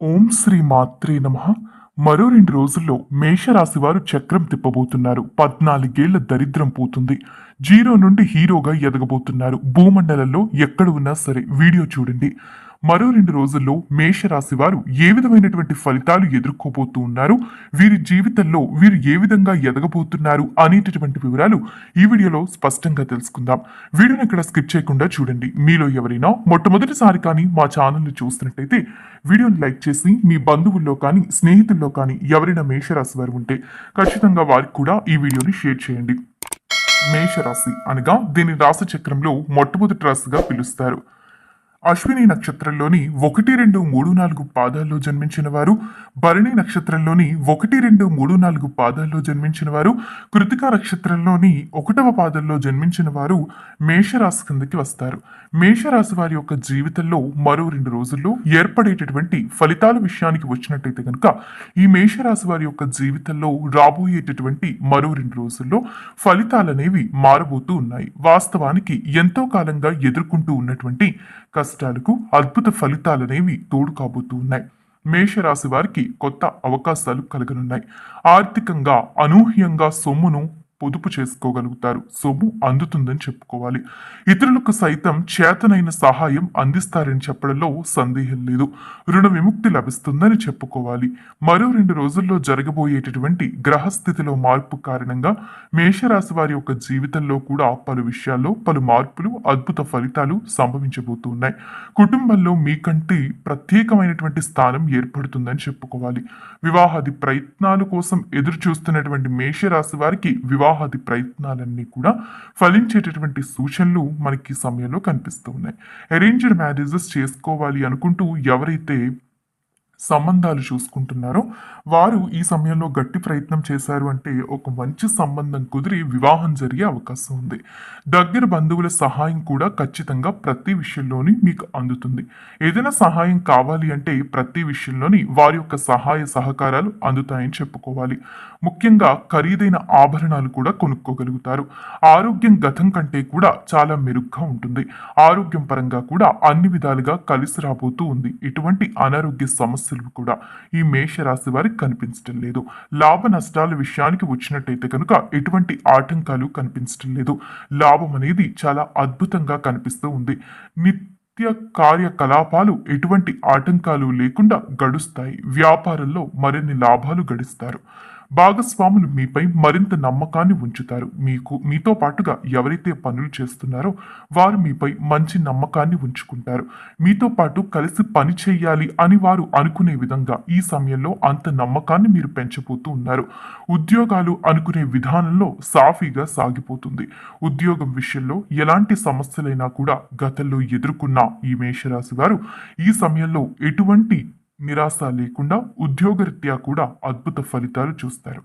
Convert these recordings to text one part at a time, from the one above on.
ఓం శ్రీ మాత్రే నమః. మరో 2 రోజుల్లో మేషరాశి వారు చక్రం తిప్పబోతున్నారు. 14 ఏళ్ల దరిద్రం పోతుంది. జీరో నుండి హీరోగా ఎదగబోతున్నారు. భూమండలంలో ఎక్కడ ఉన్నా సరే వీడియో చూడండి. మరో 2 రోజుల్లో మేషరాశి వారు ఏ విధమైనటువంటి ఫలితాలు ఎదుర్కోబోతూ ఉన్నారు, వీరి జీవితంలో వీరు ఏ విధంగా ఎదగబోతున్నారు అనేటటువంటి వివరాలు ఈ వీడియోలో స్పష్టంగా తెలుసుకుందాం. వీడియోని ఇక్కడ స్కిప్ చేయకుండా చూడండి. మీలో ఎవరైనా మొట్టమొదటిసారి కానీ మా ఛానల్ని చూస్తున్నట్టయితే వీడియోని లైక్ చేసి మీ బంధువుల్లో కానీ స్నేహితుల్లో కానీ ఎవరైనా మేషరాశి వారు ఉంటే ఖచ్చితంగా వారికి కూడా ఈ వీడియోని షేర్ చేయండి. మేషరాశి అనగా దీని రాశి చక్రంలో మొట్టమొదటి రాశిగా పిలుస్తారు. అశ్విని నక్షత్రంలోని 1, 2, 3, 4 పాదాల్లో జన్మించిన వారు, భరణి నక్షత్రంలోని 1, 2, 3, 4 పాదాల్లో జన్మించిన వారు, కృతికా నక్షత్రంలోని 1వ పాదంలో జన్మించిన వారు మేషరాశి కిందకి వస్తారు. మేషరాశి వారి యొక్క జీవితంలో మరో 2 రోజుల్లో ఏర్పడేటటువంటి ఫలితాల విషయానికి వచ్చినట్టయితే కనుక ఈ మేషరాశి వారి యొక్క జీవితంలో రాబోయేటటువంటి మరో 2 రోజుల్లో ఫలితాలనేవి మారబోతూ ఉన్నాయి. వాస్తవానికి ఎంతో కాలంగా ఎదుర్కొంటూ ఉన్నటువంటి కష్టాలకు అద్భుత ఫలితాలనేవి తోడు కాబోతూ ఉన్నాయి. మేషరాశి వారికి కొత్త అవకాశాలు కలగనున్నాయి. ఆర్థికంగా అనూహ్యంగా సొమ్మును పొదుపు చేసుకోగలుగుతారు. సొమ్ము అందుతుందని చెప్పుకోవాలి. ఇతరులకు సైతం చేతనైన సహాయం అందిస్తారని చెప్పడంలో సందేహం లేదు. రుణ విముక్తి లభిస్తుందని చెప్పుకోవాలి. మరో 2 రోజుల్లో జరగబోయేటటువంటి గ్రహస్థితిలో మార్పు కారణంగా మేషరాశి వారి యొక్క జీవితంలో కూడా పలు విషయాల్లో పలు మార్పులు, అద్భుత ఫలితాలు సంభవించబోతున్నాయి. కుటుంబంలో మీకంటే ప్రత్యేకమైనటువంటి స్థానం ఏర్పడుతుందని చెప్పుకోవాలి. వివాహాది ప్రయత్నాల కోసం ఎదురు చూస్తున్నటువంటి మేషరాశి వారికి వివాహాది ప్రయత్నాలన్నీ కూడా ఫలించేటటువంటి సూచనలు మనకి సమయంలో కనిపిస్తూ ఉన్నాయి. అరేంజ్డ్ మ్యారేజెస్ చేసుకోవాలి అనుకుంటూ ఎవరైతే సంబంధాలు చూసుకుంటున్నారో వారు ఈ సమయంలో గట్టి ప్రయత్నం చేశారు అంటే ఒక మంచి సంబంధం కుదిరి వివాహం జరిగే అవకాశం ఉంది. దగ్గర బంధువుల సహాయం కూడా ఖచ్చితంగా ప్రతి విషయంలోని మీకు అందుతుంది. ఏదైనా సహాయం కావాలి అంటే ప్రతి విషయంలోని వారి యొక్క సహాయ సహకారాలు అందుతాయని చెప్పుకోవాలి. ముఖ్యంగా ఖరీదైన ఆభరణాలు కూడా కొనుక్కోగలుగుతారు. ఆరోగ్యం గతం కంటే కూడా చాలా మెరుగ్గా ఉంటుంది. ఆరోగ్యం పరంగా కూడా అన్ని విధాలుగా కలిసి రాబోతూ ఉంది. ఎటువంటి అనారోగ్య సమస్యలు కూడా ఈ మేషరాశి వారికి కనిపించడం లేదు. లాభ నష్టాల విషయానికి వచ్చినట్టయితే కనుక ఎటువంటి ఆటంకాలు కనిపించడం లేదు. లాభం అనేది చాలా అద్భుతంగా కనిపిస్తూ ఉంది. నిత్య కార్యకలాపాలు ఎటువంటి ఆటంకాలు లేకుండా గడుస్తాయి. వ్యాపారంలో మరిన్ని లాభాలు గడిస్తారు. భాగస్వాములు మీపై మరింత నమ్మకాన్ని ఉంచుతారు. మీతో పాటుగా ఎవరైతే పనులు చేస్తున్నారో వారు మీపై మంచి నమ్మకాన్ని ఉంచుకుంటారు. మీతో పాటు కలిసి పని చేయాలి అని వారు అనుకునే విధంగా ఈ సమయంలో అంత నమ్మకాన్ని మీరు పెంచబోతూ ఉన్నారు. ఉద్యోగాలు అనుకునే విధానంలో సాఫీగా సాగిపోతుంది. ఉద్యోగం విషయంలో ఎలాంటి సమస్యలైనా కూడా గతంలో ఎదుర్కొన్న ఈ మేషరాశి వారు ఈ సమయంలో ఎటువంటి నిరాశ లేకుండా ఉద్యోగరీత్యా కూడా అద్భుత ఫలితాలు చూస్తారు.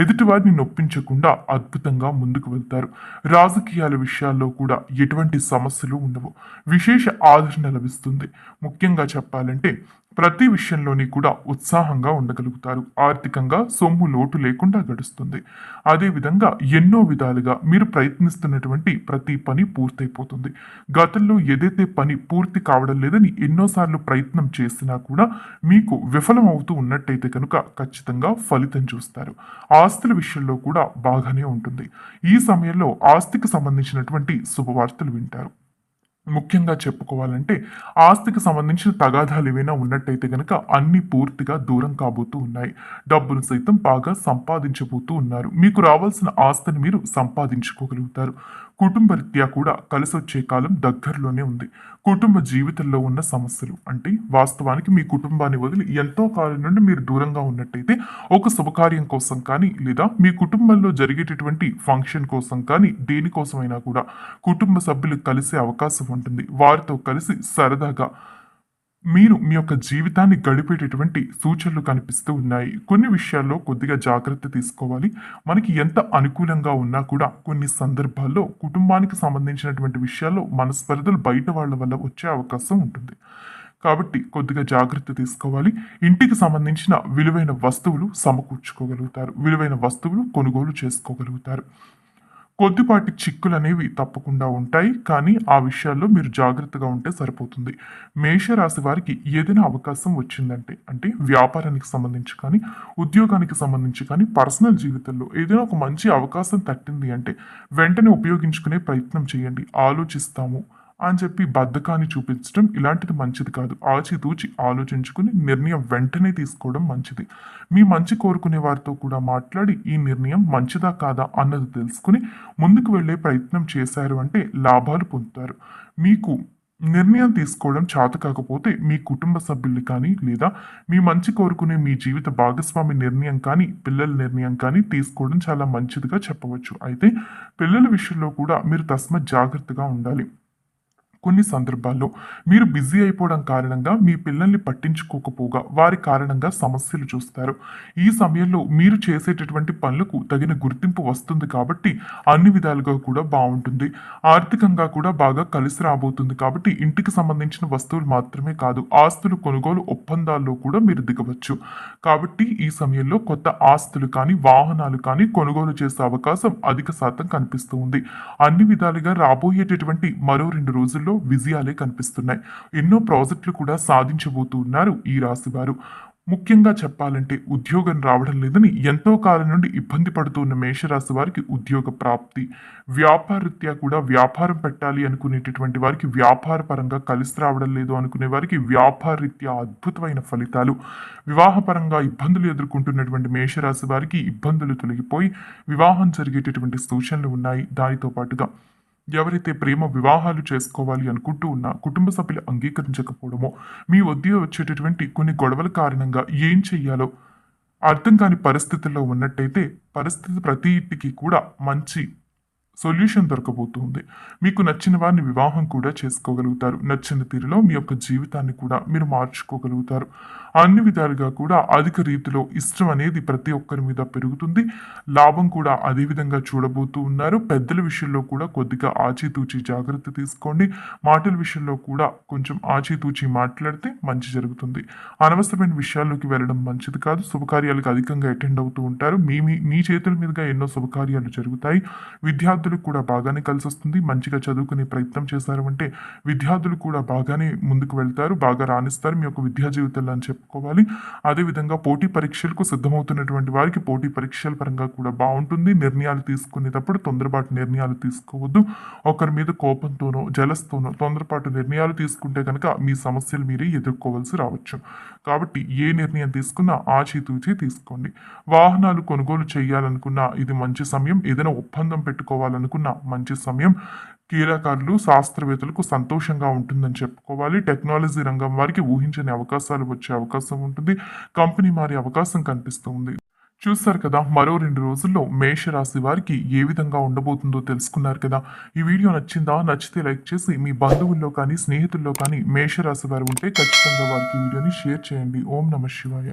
ఎదుటివారిని నొప్పించకుండా అద్భుతంగా ముందుకు వెళ్తారు. రాజకీయాల విషయాల్లో కూడా ఎటువంటి సమస్యలు ఉండవు. విశేష ఆదరణ లభిస్తుంది. ముఖ్యంగా చెప్పాలంటే ప్రతి విషయంలోని కూడా ఉత్సాహంగా ఉండగలుగుతారు. ఆర్థికంగా సొమ్ము లోటు లేకుండా గడుస్తుంది. అదేవిధంగా ఎన్నో విధాలుగా మీరు ప్రయత్నిస్తున్నటువంటి ప్రతి పని పూర్తయిపోతుంది. గతంలో ఏదైతే పని పూర్తి కావడం లేదని ఎన్నోసార్లు ప్రయత్నం చేసినా కూడా మీకు విఫలం అవుతూ ఉన్నట్టయితే కనుక ఖచ్చితంగా ఫలితం చూస్తారు. ఆస్తుల విషయంలో కూడా బాగానే ఉంటుంది. ఈ సమయంలో ఆస్తికి సంబంధించినటువంటి శుభవార్తలు వింటారు. ముఖ్యంగా చెప్పుకోవాలంటే ఆస్తికి సంబంధించిన తగాదాలు ఏవైనా ఉన్నట్టయితే కనుక అన్ని పూర్తిగా దూరం కాబోతూ ఉన్నాయి. డబ్బును సైతం బాగా సంపాదించబోతూ ఉన్నారు. మీకు రావాల్సిన ఆస్తిని మీరు సంపాదించుకోగలుగుతారు. కుటుంబ రీత్యా కూడా కలిసొచ్చే కాలం దగ్గరలోనే ఉంది. కుటుంబ జీవితంలో ఉన్న సమస్యలు అంటే వాస్తవానికి మీ కుటుంబాన్ని వదిలి ఎంతో కాలం నుండి మీరు దూరంగా ఉన్నట్టయితే ఒక శుభకార్యం కోసం కానీ లేదా మీ కుటుంబంలో జరిగేటటువంటి ఫంక్షన్ కోసం కానీ దేనికోసమైనా కూడా కుటుంబ సభ్యులు కలిసే అవకాశం ఉంటుంది. వారితో కలిసి సరదాగా మీరు మీ యొక్క జీవితాన్ని గడిపేటటువంటి సూచనలు కనిపిస్తూ ఉన్నాయి. కొన్ని విషయాల్లో కొద్దిగా జాగ్రత్త తీసుకోవాలి. మనకి ఎంత అనుకూలంగా ఉన్నా కూడా కొన్ని సందర్భాల్లో కుటుంబానికి సంబంధించినటువంటి విషయాల్లో మనస్పర్ధలు బయట వాళ్ళ వల్ల వచ్చే అవకాశం ఉంటుంది. కాబట్టి కొద్దిగా జాగ్రత్త తీసుకోవాలి. ఇంటికి సంబంధించిన విలువైన వస్తువులు సమకూర్చుకోగలుగుతారు. విలువైన వస్తువులు కొనుగోలు చేసుకోగలుగుతారు. కొద్దిపాటి చిక్కులనేవి తప్పకుండా ఉంటాయి. కానీ ఆ విషయాల్లో మీరు జాగ్రత్తగా ఉంటే సరిపోతుంది. మేషరాశి వారికి ఏదైనా అవకాశం వచ్చిందంటే, అంటే వ్యాపారానికి సంబంధించి కానీ, ఉద్యోగానికి సంబంధించి కానీ, పర్సనల్ జీవితంలో ఏదైనా ఒక మంచి అవకాశం తట్టింది అంటే, వెంటనే ఉపయోగించుకునే ప్రయత్నం చేయండి. ఆలోచిస్తాము అని చెప్పి బద్ధకాన్ని చూపించడం ఇలాంటిది మంచిది కాదు. ఆచితూచి ఆలోచించుకుని నిర్ణయం వెంటనే తీసుకోవడం మంచిది. మీ మంచి కోరుకునే వారితో కూడా మాట్లాడి ఈ నిర్ణయం మంచిదా కాదా అన్నది తెలుసుకుని ముందుకు వెళ్ళే ప్రయత్నం చేశారు అంటే లాభాలు పొందుతారు. మీకు నిర్ణయం తీసుకోవడం చేత కాకపోతే మీ కుటుంబ సభ్యుల్ని కానీ లేదా మీ మంచి కోరుకునే మీ జీవిత భాగస్వామి నిర్ణయం కానీ పిల్లల నిర్ణయం కానీ తీసుకోవడం చాలా మంచిదిగా చెప్పవచ్చు. అయితే పిల్లల విషయంలో కూడా మీరు తస్మత్ జాగ్రత్తగా ఉండాలి. కొన్ని సందర్భాల్లో మీరు బిజీ అయిపోవడం కారణంగా మీ పిల్లల్ని పట్టించుకోకపోగా వారి కారణంగా సమస్యలు చూస్తారు. ఈ సమయంలో మీరు చేసేటటువంటి పనులకు తగిన గుర్తింపు వస్తుంది కాబట్టి అన్ని విధాలుగా కూడా బాగుంటుంది. ఆర్థికంగా కూడా బాగా కలిసి రాబోతుంది కాబట్టి ఇంటికి సంబంధించిన వస్తువులు మాత్రమే కాదు ఆస్తులు కొనుగోలు ఒప్పందాల్లో కూడా మీరు దిగవచ్చు. కాబట్టి ఈ సమయంలో కొత్త ఆస్తులు కానీ వాహనాలు కానీ కొనుగోలు చేసే అవకాశం అధిక శాతం కనిపిస్తూ ఉంది. అన్ని విధాలుగా రాబోయేటటువంటి మరో 2 రోజుల్లో విజయాలే కనిపిస్తున్నాయి. ఎన్నో ప్రాజెక్టులు కూడా సాధించబోతూ ఉన్నారు ఈ రాశి వారు. ముఖ్యంగా చెప్పాలంటే ఉద్యోగం రావడం లేదని ఎంతో కాలం నుండి ఇబ్బంది పడుతూ ఉన్న మేషరాశి వారికి ఉద్యోగ ప్రాప్తి, వ్యాపారరీత్యా కూడా వ్యాపారం పెట్టాలి అనుకునేటటువంటి వారికి వ్యాపార పరంగా కలిసి రావడం లేదు అనుకునే వారికి వ్యాపారరీత్యా అద్భుతమైన ఫలితాలు, వివాహపరంగా ఇబ్బందులు ఎదుర్కొంటున్నటువంటి మేషరాశి వారికి ఇబ్బందులు తొలగిపోయి వివాహం జరిగేటటువంటి సూచనలు ఉన్నాయి. దానితో పాటుగా ఎవరైతే ప్రేమ వివాహాలు చేసుకోవాలి అనుకుంటూ ఉన్నా కుటుంబ సభ్యులు అంగీకరించకపోవడమో, మీ వద్ద వచ్చేటటువంటి కొన్ని గొడవల కారణంగా ఏం చెయ్యాలో అర్థం కాని పరిస్థితుల్లో ఉన్నట్టయితే పరిస్థితి ప్రతి ఇంటికి కూడా మంచి సొల్యూషన్ దొరకబోతుంది. మీకు నచ్చిన వారిని వివాహం కూడా చేసుకోగలుగుతారు. నచ్చిన తీరులో మీ యొక్క జీవితాన్ని కూడా మీరు మార్చుకోగలుగుతారు. అన్ని విధాలుగా కూడా అధిక రీతిలో ఇష్టం అనేది ప్రతి ఒక్కరి మీద పెరుగుతుంది. లాభం కూడా అదే విధంగా చూడబోతూ ఉన్నారు. పెద్దల విషయంలో కూడా కొద్దిగా ఆచితూచి జాగ్రత్త తీసుకోండి. మాటల విషయంలో కూడా కొంచెం ఆచితూచి మాట్లాడితే మంచి జరుగుతుంది. అనవసరమైన విషయాల్లోకి వెళ్ళడం మంచిది కాదు. శుభకార్యాలకు అధికంగా అటెండ్ అవుతూ ఉంటారు. మీ మీ మీ చేతుల మీదుగా ఎన్నో శుభకార్యాలు జరుగుతాయి. విద్యార్థులకు కూడా బాగానే కలిసి వస్తుంది. మంచిగా చదువుకునే ప్రయత్నం చేశారు అంటే విద్యార్థులు కూడా బాగానే ముందుకు వెళ్తారు, బాగా రాణిస్తారు మీ యొక్క విద్యా జీవితంలో అని చెప్పుకోవాలి. అదేవిధంగా పోటీ పరీక్షలకు సిద్ధమవుతున్నటువంటి వారికి పోటీ పరీక్షల పరంగా కూడా బాగుంటుంది. నిర్ణయాలు తీసుకునేటప్పుడు తొందరపాటు నిర్ణయాలు తీసుకోవద్దు. ఒకరి మీద కోపంతోనో జలస్తోనో తొందరపాటు నిర్ణయాలు తీసుకుంటే కనుక మీ సమస్యలు మీరే ఎదుర్కోవాల్సి రావచ్చు. కాబట్టి ఏ నిర్ణయం తీసుకున్నా ఆచితూచి తీసుకోండి. వాహనాలు కొనుగోలు చేయాలనుకున్నా ఇది మంచి సమయం. ఏదైనా ఒప్పందం పెట్టుకోవాలనుకున్న మంచి సమయం. క్రీడాకారులు శాస్త్రవేత్తలకు సంతోషంగా ఉంటుందని చెప్పుకోవాలి. టెక్నాలజీ రంగం వారికి ఊహించని అవకాశాలు వచ్చే అవకాశం ఉంటుంది. కంపెనీ మారే అవకాశం కనిపిస్తుంది. చూస్తారు కదా, మరో 2 రోజుల్లో మేషరాశి వారికి ఏ విధంగా ఉండబోతుందో తెలుసుకున్నారు కదా. ఈ వీడియో నచ్చిందా? నచ్చితే లైక్ చేసి మీ బంధువుల్లో కానీ స్నేహితుల్లో కానీ మేషరాశి వారు ఉంటే ఖచ్చితంగా వారికి ఈ వీడియోని షేర్ చేయండి. ఓం నమః శివాయ.